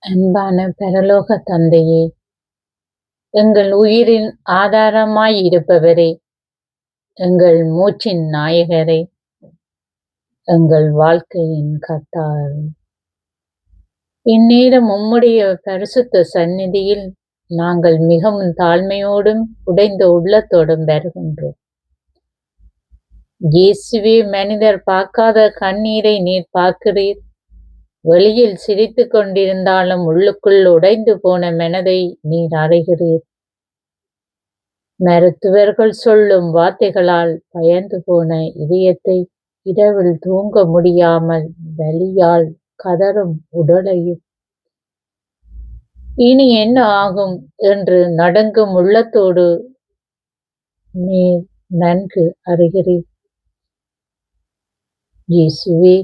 அன்பான பரலோக தந்தையே, எங்கள் உயிரின் ஆதாரமாய் இருப்பவரே, எங்கள் மூச்சின் நாயகரே, எங்கள் வாழ்க்கையின் கர்த்தாவே, இந்நேரம் உம்முடைய பரிசுத்த சந்நிதியில் நாங்கள் மிகவும் தாழ்மையோடும் உடைந்த உள்ளத்தோடும் வருகின்றோம். இயேசுவே, மனிதர் பார்க்காத கண்ணீரை நீர் பார்க்கிறீர். வெளியில் சிரித்துக் கொண்டிருந்தாலும் உள்ளுக்குள் உடைந்து போன மனதை நீர் அறிகிறீர். மருத்துவர்கள் சொல்லும் வார்த்தைகளால் பயந்து போன இதயத்தை, இரவில் தூங்க முடியாமல் வலியால் கதறும் உடலையும், இனி என்ன ஆகும் என்று நடுங்கும் உள்ளத்தோடு நீர் நன்கு அறிகிறீர். இயேசுவே,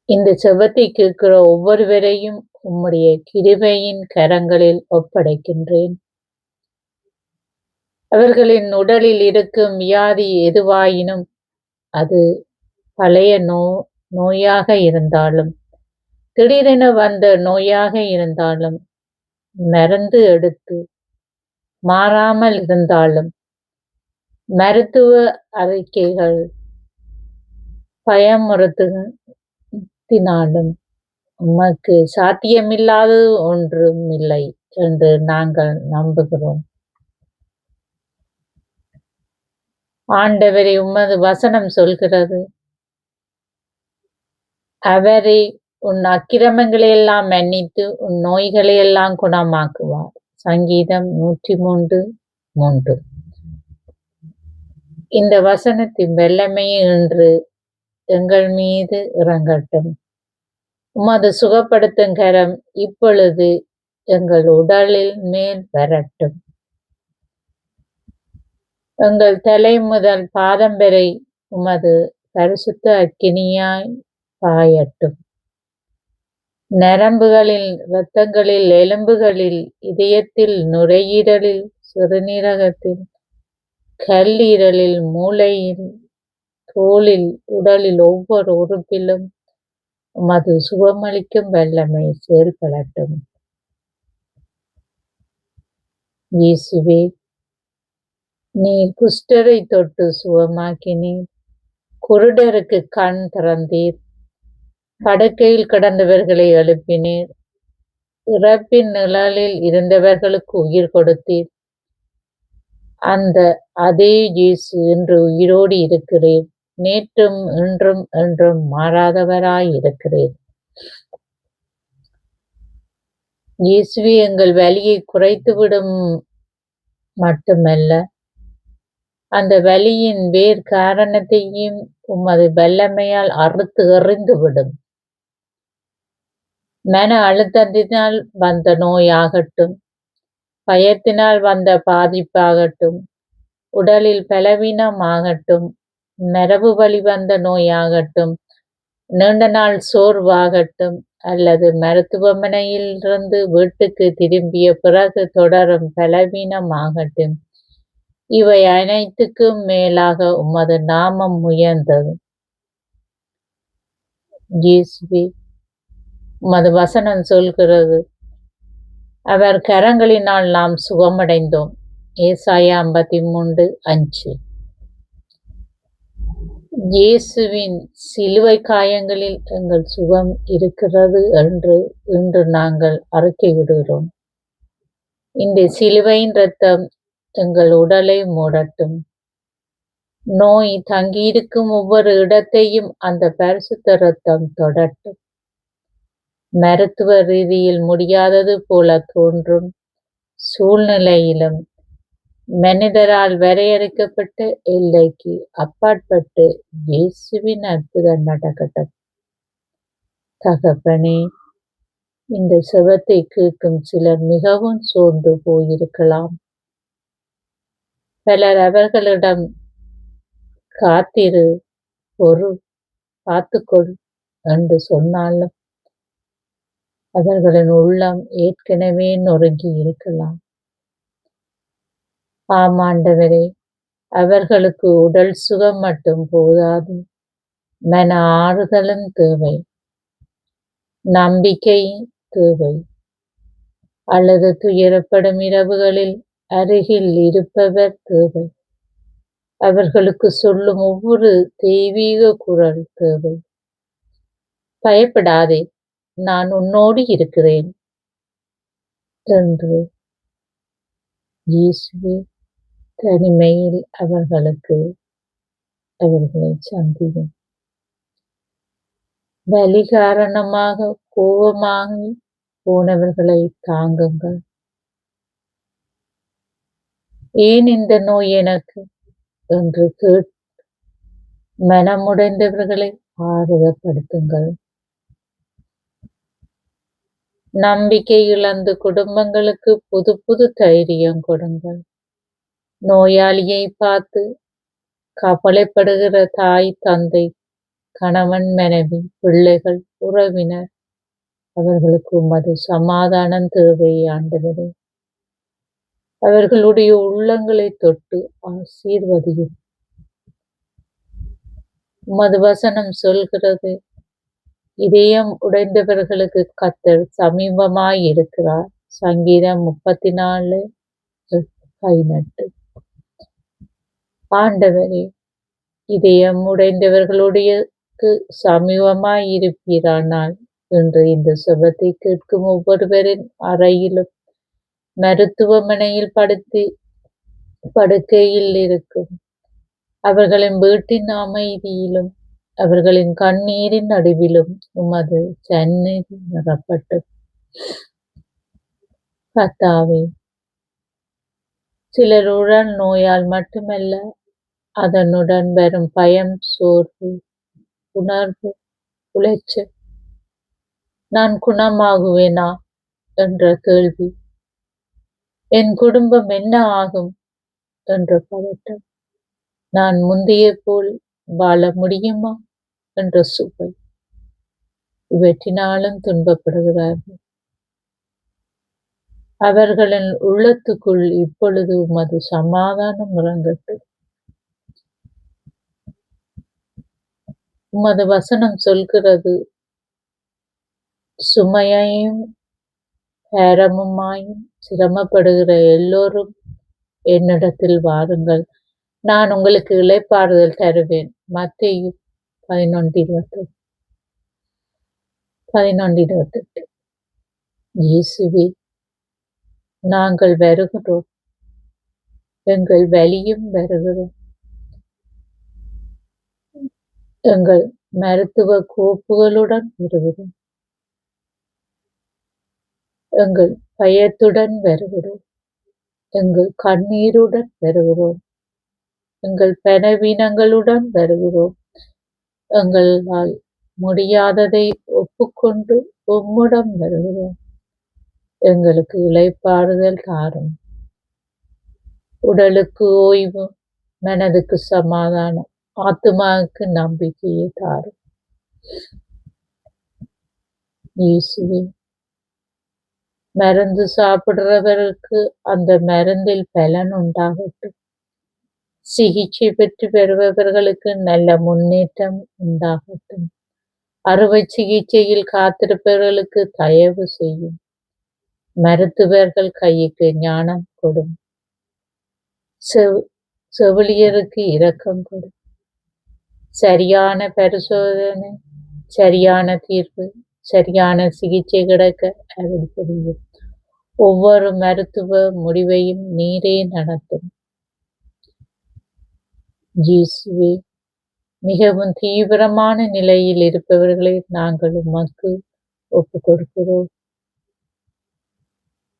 இந்த செபத்தை கேட்கிற ஒவ்வொருவரையும் உம்முடைய கிருபையின் கரங்களில் ஒப்படைக்கின்றேன். அவர்களின் உடலில் இருக்கும் வியாதி எதுவாயினும், அது பழைய நோயாக இருந்தாலும், திடீரென வந்த நோயாக இருந்தாலும், மருந்து எடுத்து மாறாமல் இருந்தாலும், மருத்துவ அறிக்கைகள் பயமுறுத்தினாலும், உமக்கு சாத்தியமில்லாதது ஒன்றும் இல்லை என்று நாங்கள் நம்புகிறோம். ஆண்டவரே, உமது வசனம் சொல்கிறது, அவரே உன் அக்கிரமங்களை எல்லாம் மன்னித்து உன் நோய்களை எல்லாம் குணமாக்குவார். சங்கீதம் 103:3. இந்த வசனத்தின் வல்லமையை இன்று எங்கள் மீது இறங்கட்டும். உமது சுகப்படுத்தும் கரம் இப்பொழுது எங்கள் உடலில் மேல் வரட்டும். எங்கள் தலை முதல் பாதம் வரை உமது பரிசுத்த அக்கினியாய் பாயட்டும். நரம்புகளில், இரத்தங்களில், எலும்புகளில், இதயத்தில், நுரையீரலில், சிறுநீரகத்தில், கல்லீரலில், மூளையில், தோலில், உடலில் ஒவ்வொரு உறுப்பிலும் உமது சுகமளிக்கும் வல்லமை செயல்படட்டும். இயேசுவே, நீர் குஷ்டரை தொட்டு சுகமாக்கினீர். குருடருக்கு கண் திறந்தீர். படுக்கையில் கிடந்தவர்களை எழுப்பினீர். இறப்பின் நிழலில் இருந்தவர்களுக்கு உயிர் கொடுத்தீர். அந்த அதே இயேசு இன்று உயிரோடு இருக்கிறீர். நேற்றும் இன்றும் என்றும் மாறாதவராய் இருக்கிறீர். இயேசுவே, எங்கள் வலியை குறைத்துவிடும் மட்டுமல்ல, அந்த வலியின் வேர் காரணத்தையும் உமது வல்லமையால் அறுத்து எறிந்துவிடும். மன அழுத்தத்தினால் வந்த நோயாகட்டும், பயத்தினால் வந்த பாதிப்பாகட்டும், உடலில் பலவீனமாகட்டும், மரபு வழி வந்த நோயாகட்டும், நீண்ட நாள் சோர்வாகட்டும், அல்லது மருத்துவமனையிலிருந்து வீட்டுக்கு திரும்பிய பிறகு தொடரும் பலவீனமாகட்டும், இவை அனைத்துக்கும் மேலாக உமது நாமம் உயர்ந்தது. இயேசுவே, உமது வசனம் சொல்கிறது, அவர் கரங்களினால் நாம் சுகமடைந்தோம். ஏசாயா 53:5. இயேசுவின் சிலுவை காயங்களில் எங்கள் சுகம் இருக்கிறது என்று இன்று நாங்கள் அறிக்கையிடுகிறோம். இந்த சிலுவையின் இரத்தம் எங்கள் உடலை மூடட்டும். நோய் தங்கியிருக்கும் ஒவ்வொரு இடத்தையும் அந்த பரிசுத்த இரத்தம் தொடட்டும். மருத்துவ ரீதியில் முடியாதது போல தோன்றும் சூழ்நிலையிலும் மனிதரால் வரையறுக்கப்பட்ட எல்லைக்கு அப்பாற்பட்டு இயேசுவின் அற்புதம் நடக்கட்டும். தகப்பனே, இந்த செபத்தை கேட்கும் சிலர் மிகவும் சோர்ந்து போயிருக்கலாம். பலர் அவர்களிடம் காத்திரு, பொறு, காத்துக்கொள் என்று சொன்னாலும் அவர்களின் உள்ளம் ஏற்கனவே நொறுங்கி இருக்கலாம். ஆமாண்டவரே, அவர்களுக்கு உடல் சுகம் மட்டும் போதாது, மன ஆறுதலும் தேவை. நம்பிக்கை, தேவை. அல்லது துயரப்படும் இரவுகளில் அருகில் இருப்பவர் தேவை. அவர்களுக்கு சொல்லும் ஒவ்வொரு தெய்வீக குரல் தேவை. பயப்படாதே, நான் உன்னோடு இருக்கிறேன் என்று இயேசுவே தனிமையில் அவர்களை சந்தியும். வலி காரணமாக கோபமாகி போனவர்களை தாங்குங்கள். ஏன் இந்த நோய் எனக்கு என்று மனமுடைந்தவர்களை ஆறுதப்படுத்துங்கள். நம்பிக்கை இழந்த குடும்பங்களுக்கு புது புது தைரியம் கொடுங்கள். நோயாளியை பார்த்து கவலைப்படுகிற தாய், தந்தை, கணவன், மனைவி, பிள்ளைகள், உறவினர் அவர்களுக்கு உமது சமாதானம் தேவை ஆண்டவரே. அவர்களுடைய உள்ளங்களை தொட்டு ஆசீர்வதியும். உமது வசனம் சொல்கிறது, இதயம் உடைந்தவர்களுக்கு கர்த்தர் சமீபமாய் இருக்கிறார். சங்கீதம் 34:18. ஆண்டவரே, இதயம் உடைந்தவர்களுடைய சமீபமாய் இருப்பீரானால் என்று இந்த செபத்தை கேட்கும் ஒவ்வொருவரின் அறையிலும் மருத்துவமனையில் படுக்கையில் இருக்கும் அவர்களின் வீட்டின் அமைதியிலும் அவர்களின் கண்ணீரின் நடுவிலும் உமது சந்நிதி நிரப்பட்டும். கர்த்தாவே, சிலர் உடல் நோயால் மட்டுமல்ல, அதனுடன் வரும் பயம், சோர்வு, உணர்வு, உளைச்சல், நான் குணமாகுவேனா என்ற கேள்வி, என் குடும்பம் என்ன ஆகும் என்ற பதட்டம், நான் முந்தைய போல் வாழ முடியுமா என்ற சுவை, இவற்றினாலும் துன்பப்படுகிறார்கள். அவர்களின் உள்ளத்துக்குள் இப்பொழுது உமது சமாதானம் இறங்கட்டும். உமது வசனம் சொல்கிறது, சுமையையும் பாரமுமாயும் சிரமப்படுகிற எல்லோரும் என்னிடத்தில் வாருங்கள், நான் உங்களுக்கு இளைப்பாறுதல் தருவேன். மத்தேயு 11:28. இயேசுவே, நாங்கள் வருகிறோம். எங்கள் வலியும் வருகிறோம். எங்கள் மருத்துவ கோப்புகளுடன் வருகிறோம். எங்கள் பயத்துடன் வருகிறோம். எங்கள் கண்ணீருடன் வருகிறோம். எங்கள் பலவீனங்களுடன் வருகிறோம். எங்களால் முடியாததை ஒப்புக்கொண்டு உம்மிடம் வருகிறோம். எங்களுக்கு இளைப்பாறுதல் தாரும். உடலுக்கு ஓய்வு, மனதுக்கு சமாதானம், ஆத்துமாவுக்கு நம்பிக்கையை தாரும். இயேசுவே, மருந்து சாப்பிடுறவருக்கு அந்த மருந்தில் பலன் உண்டாகட்டும். சிகிச்சை பெற்று வருபவர்களுக்கு நல்ல முன்னேற்றம் உண்டாகட்டும். அறுவை சிகிச்சையில் காத்திருப்பவர்களுக்கு தயவு செய்யும். மருத்துவர்கள் கைக்கு ஞானம் கொடும். செவிலியருக்கு இரக்கம் கொடும். சரியான பரிசோதனை, சரியான தீர்வு, சரியான சிகிச்சை கிடைக்க அருள் புரியும். ஒவ்வொரு மருத்துவ முடிவையும் நீரே நடத்தும். இயேசுவே, மிகவும் தீவிரமான நிலையில் இருப்பவர்களை நாங்கள் உமக்கு ஒப்புக் கொடுக்கிறோம்.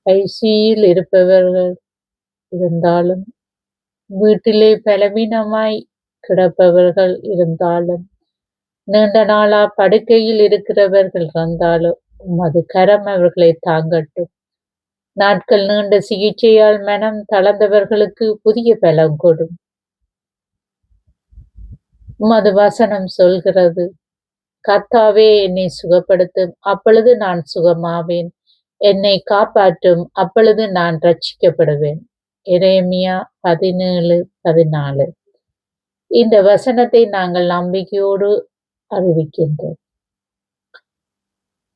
ஐசியில் இருப்பவர்கள் இருந்தாலும், வீட்டிலே பலவீனமாய் கிடப்பவர்கள் இருந்தாலும், நீண்ட நாளா படுக்கையில் இருக்கிறவர்கள் இருந்தாலும், உமது கரம் அவர்களை தாங்கட்டும். நாட்கள் நீண்ட சிகிச்சையால் மனம் தளர்ந்தவர்களுக்கு புதிய பலம் கொடும். உமது வசனம் சொல்கிறது, கர்த்தாவே என்னை சுகப்படுத்தும், அப்பொழுது நான் சுகமாவேன். என்னை காப்பாற்றும், அப்பொழுது நான் ரட்சிக்கப்படுவேன். எரேமியா 17:14. இந்த வசனத்தை நாங்கள் நம்பிக்கையோடு அறிவிக்கின்றோம்.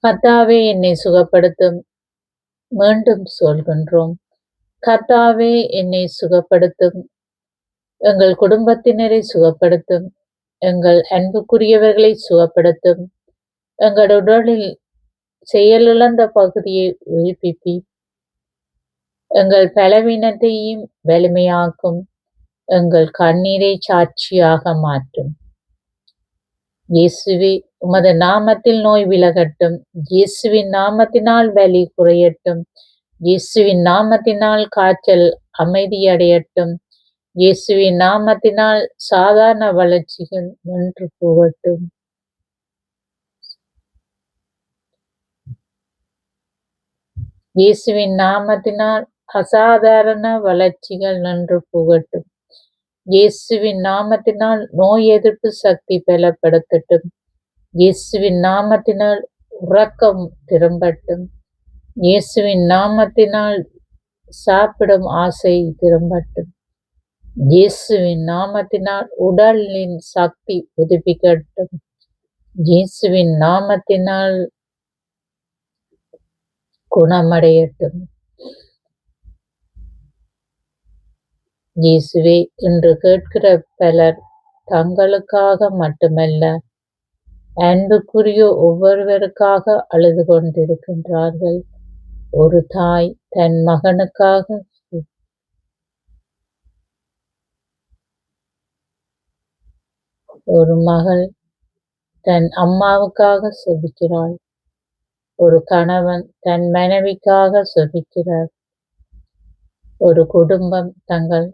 கர்த்தாவே என்னை சுகப்படுத்தும். மீண்டும் சொல்கின்றோம். கர்த்தாவே என்னை சுகப்படுத்தும். எங்கள் குடும்பத்தினரை சுகப்படுத்தும். எங்கள் அன்புக்குரியவர்களை சுகப்படுத்தும். எங்கள் உடலில் செயலிழந்த பகுதியை உயிர்ப்பிப்பி எங்கள் பலவீனத்தையும் வலிமையாக்கும். எங்கள் கண்ணீரை சாட்சியாக மாற்றும். இயேசுவே, உமது நாமத்தில் நோய் விலகட்டும். இயேசுவின் நாமத்தினால் வலி குறையட்டும். இயேசுவின் நாமத்தினால் காய்ச்சல் அமைதியடையட்டும். இயேசுவின் நாமத்தினால் சாதாரண வளர்ச்சிகள் நின்று போகட்டும். இயேசுவின் நாமத்தினால் அசாதாரண வளர்ச்சிகள் நின்று போகட்டும். இயேசுவின் நாமத்தினால் நோய் எதிர்ப்பு சக்தி பலப்படுத்தட்டும். இயேசுவின் நாமத்தினால் உறக்கம் திரும்பட்டும். இயேசுவின் நாமத்தினால் சாப்பிடும் ஆசை திரும்பட்டும். இயேசுவின் நாமத்தினால் உடலின் சக்தி புதுப்பிக்கட்டும். இயேசுவின் நாமத்தினால் குணமடையட்டும். இயேசுவே, இன்று கேட்கிற பலர் தங்களுக்காக மட்டுமல்ல, அன்புக்குரிய ஒவ்வொருவருக்காக அழுது கொண்டிருக்கின்றார்கள். ஒரு தாய் தன் மகனுக்காக, ஒரு மகள் தன் அம்மாவுக்காக செபிக்கிறாள். ஒரு கணவன் தன் மனைவிக்காக செபிக்கிறார். ஒரு குடும்பம் தங்கள்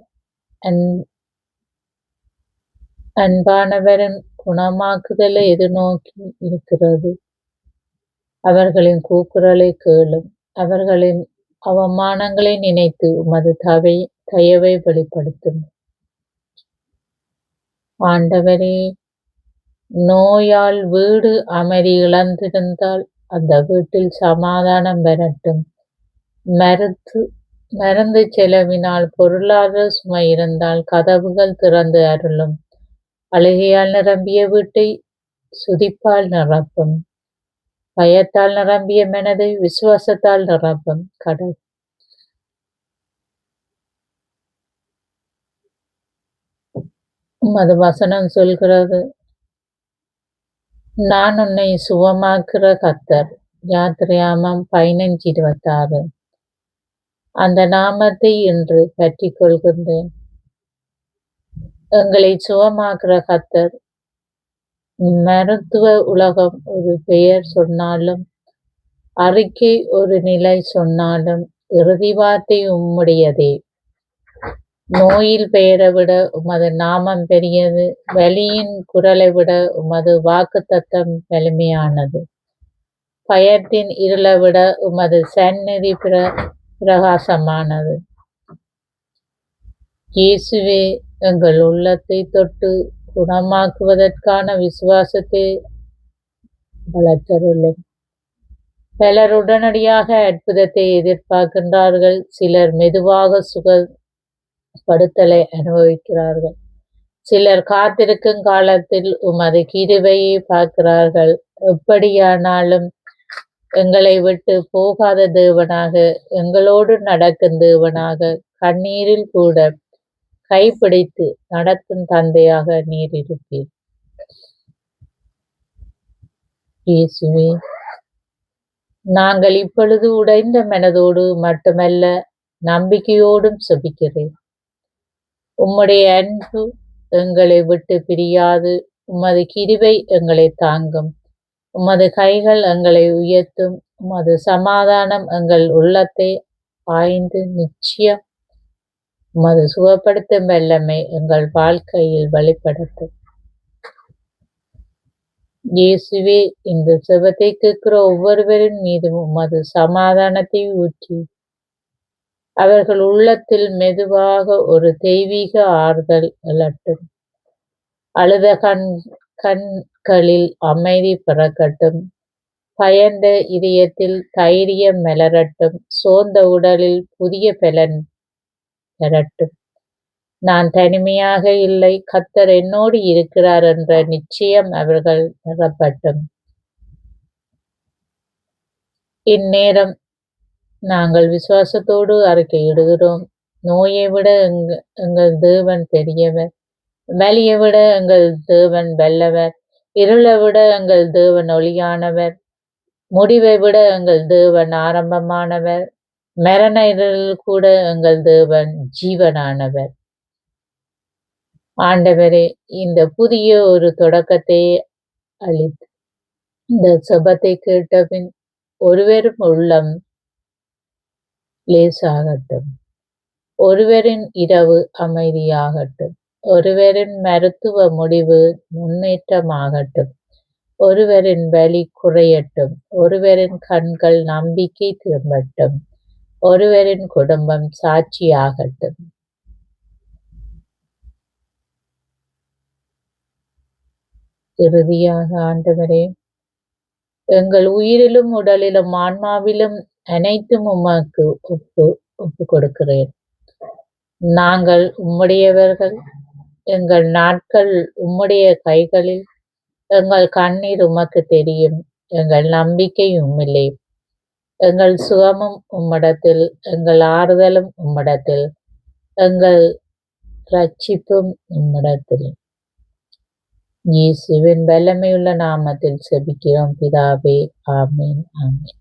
அன்பானவரின் குணமாக்குதலை எதிர்நோக்கி இருக்கிறது. அவர்களின் கூக்குரலை கேளும். அவர்களின் அவமானங்களை நினைத்து உமது தயவை வெளிப்படுத்தும். ஆண்டவரே, நோயால் வீடு அமைதி இழந்திருந்தால் அந்த வீட்டில் சமாதானம் வரட்டும். மருந்து செலவினால் பொருளாதார சுமை இருந்தால் கதவுகள் திறந்து அருளும். அழுகையால் நிரம்பிய வீட்டை சுதிப்பால் நிரப்பும். பயத்தால் நிரம்பிய மனதை விசுவாசத்தால் நிரப்பும். கடல் உமது வசனம் சொல்கிறது, நான் உன்னை சுகமாக்குற கர்த்தர். யாத்திரையாமம் 15:26. அந்த நாமத்தை இன்று பற்றிக் கொள்கின்றேன். எங்களை சுகமாக்குற கர்த்தர். மருத்துவ உலகம் ஒரு பெயர் சொன்னாலும், அறிக்கை ஒரு நிலை சொன்னாலும், இறுதி வார்த்தை உம்முடையதே. நோயில் பெயரை விட உமது நாமம் பெரியது. வலியின் குரலை விட உமது வாக்குத்தத்தம் வலிமையானது. பயத்தின் இருளை விட உமது சந்நிதி பிரகாசமானது. இயேசுவே, எங்கள் உள்ளத்தை தொட்டு குணமாக்குவதற்கான விசுவாசத்தை வளர்த்தருளும். பலர் உடனடியாக அற்புதத்தை எதிர்பார்க்கின்றார்கள். சிலர் மெதுவாக சுகப்படுத்தலை அனுபவிக்கிறார்கள். சிலர் காத்திருக்கும் காலத்தில் உமது கிருபையை பார்க்கிறார்கள். எப்படியானாலும் எங்களை விட்டு போகாத தேவனாக, எங்களோடு நடக்கும் தேவனாக, கண்ணீரில் கூட கைப்பிடித்து நடத்தும் தந்தையாக நீர் இருப்பீர். இயேசுவே, நாங்கள் இப்பொழுது உடைந்த மனதோடு மட்டுமல்ல, நம்பிக்கையோடும் செபிக்கிறேன். உம்முடைய அன்பு எங்களை விட்டு பிரியாது. உமது கிருபை எங்களை தாங்கும். உமது கைகள் எங்களை உயர்த்தும். உமது சமாதானம் எங்கள் உள்ளத்தை ஆய்ந்து நிச்சயம். உமது சுகப்படுத்தும் வல்லமை எங்கள் வாழ்க்கையில் வெளிப்படட்டும். இயேசுவே, இந்த செபத்தை கேட்கிற ஒவ்வொருவரின் மீதும் உமது சமாதானத்தை ஊற்றி அவர்கள் உள்ளத்தில் மெதுவாக ஒரு தெய்வீக ஆறுதல் எழட்டும். அழுத கண்களில் அமைதி பிறக்கட்டும். பயந்த இதயத்தில் தைரியம் மலரட்டும். சோர்ந்த உடலில் புதிய பலன் பெறட்டும். நான் தனிமையாக இல்லை, கர்த்தர் என்னோடு இருக்கிறார் என்ற நிச்சயம் அவர்கள் நிரப்பட்டும். இந்நேரம் நாங்கள் விசுவாசத்தோடு அறிக்கையிடுகிறோம். நோயை விட எங்கள் தேவன் பெரியவர். வலியை விட எங்கள் தேவன் வல்லவர். இருளை விட எங்கள் தேவன் ஒளியானவர். முடிவை விட எங்கள் தேவன் ஆரம்பமானவர். மரண இருளில் கூட எங்கள் தேவன் ஜீவனானவர். ஆண்டவரே, இந்த புதிய ஒரு தொடக்கத்தை அளித்து இந்த செபத்தை கேட்டபின் ஒருவரும் உள்ளம் லேசாகட்டும். ஒருவரின் இரவு அமைதியாகட்டும். ஒருவரின் மருத்துவ முடிவு முன்னேற்றமாகட்டும். ஒருவரின் வலி குறையட்டும். ஒருவரின் கண்கள் நம்பிக்கை திரும்பட்டும். ஒருவரின் குடும்பம் சாட்சியாகட்டும். இறுதியாக ஆண்டவரே, எங்கள் உயிரிலும் உடலிலும் ஆன்மாவிலும் அனைத்தும் உமக்கு ஒப்பு கொடுக்கிறேன். நாங்கள் உம்முடையவர்கள். எங்கள் நாட்கள் உம்முடைய கைகளில். எங்கள் கண்ணீர் உமக்கு தெரியும். எங்கள் நம்பிக்கை உம்மிலே. எங்கள் சுகமும் உம்மிடத்தில். எங்கள் ஆறுதலும் உம்மிடத்தில். எங்கள் ரட்சிப்பும் உம்மிடத்தில். இயேசுவின் வல்லமையுள்ள நாமத்தில் செபிக்கிறோம் பிதாவே. ஆமென். ஆமென்.